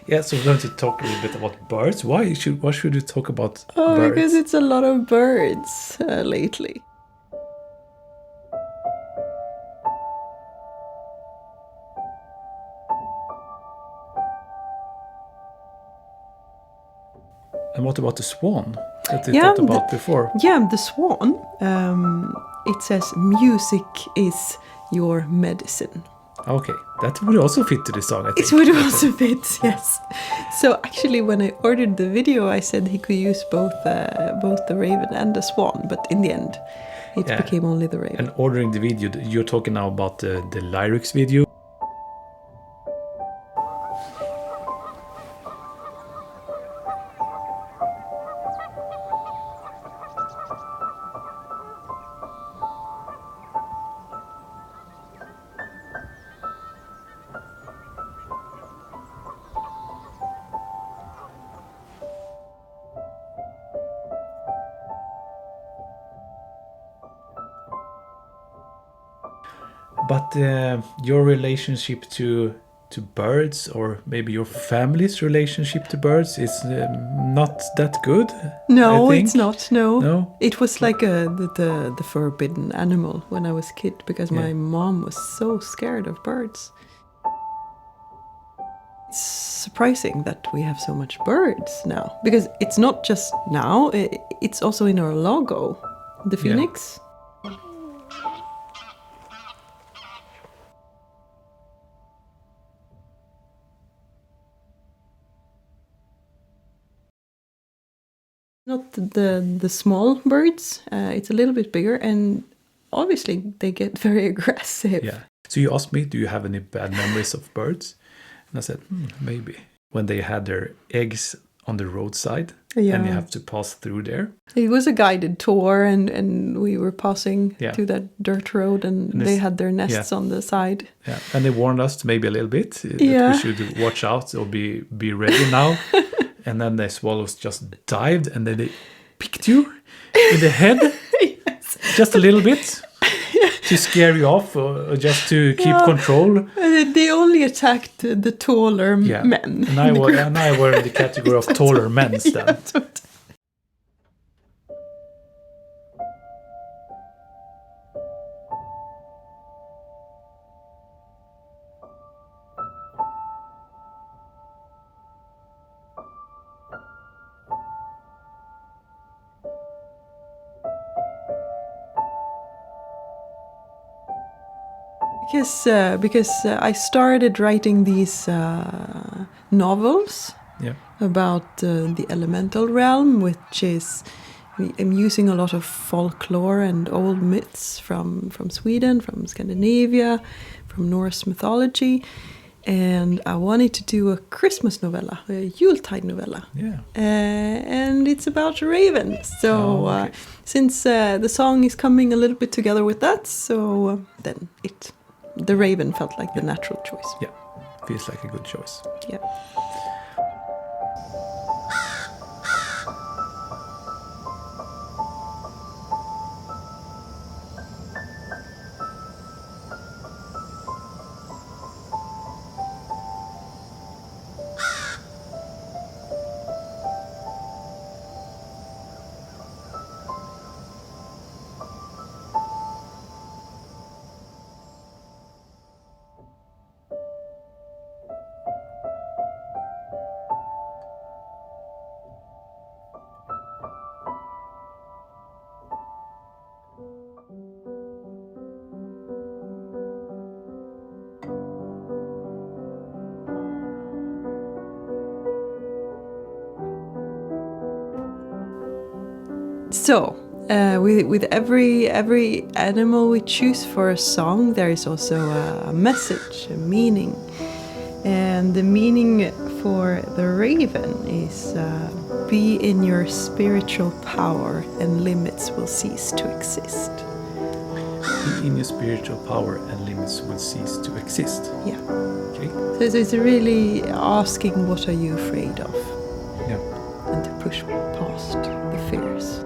Yeah, so we're going to talk a little bit about birds. Why should we talk about birds? Because it's a lot of birds lately. And what about the swan that they talked about before? Yeah, the swan. It says music is your medicine. Okay, that would also fit to the song, I think. It would also fit, yes. So actually, when I ordered the video, I said he could use both the raven and the swan, but in the end, it became only the raven. And ordering the video, you're talking now about the lyrics video. But your relationship to birds, or maybe your family's relationship to birds, is not that good. No, it's not. No, it was like the forbidden animal when I was a kid, because my mom was so scared of birds. It's surprising that we have so much birds now, because it's not just now; it's also in our logo, the phoenix. Not the small birds. It's a little bit bigger, and obviously they get very aggressive. Yeah. So you asked me, do you have any bad memories of birds? And I said, maybe. When they had their eggs on the roadside, and you have to pass through there. It was a guided tour, and we were passing through that dirt road, and they had their nests on the side. Yeah, and they warned us maybe a little bit that we should watch out or be ready now. And then the swallows just dived, and then they picked you in the head, just a little bit, to scare you off, or just to keep control. They only attacked the taller men. And I were in the category of taller men then. Because I started writing these novels about the elemental realm, which is, I'm using a lot of folklore and old myths from Sweden, from Scandinavia, from Norse mythology. And I wanted to do a Christmas novella, a Yuletide novella. Yeah. And it's about ravens. So since the song is coming a little bit together with that, so then the raven felt like the natural choice. Yeah, feels like a good choice. Yeah. So, with every animal we choose for a song, there is also a message, a meaning. And the meaning for the raven is be in your spiritual power and limits will cease to exist. Be in your spiritual power and limits will cease to exist. Yeah. Okay. So it's really asking, what are you afraid of? Yeah. And to push past the fears.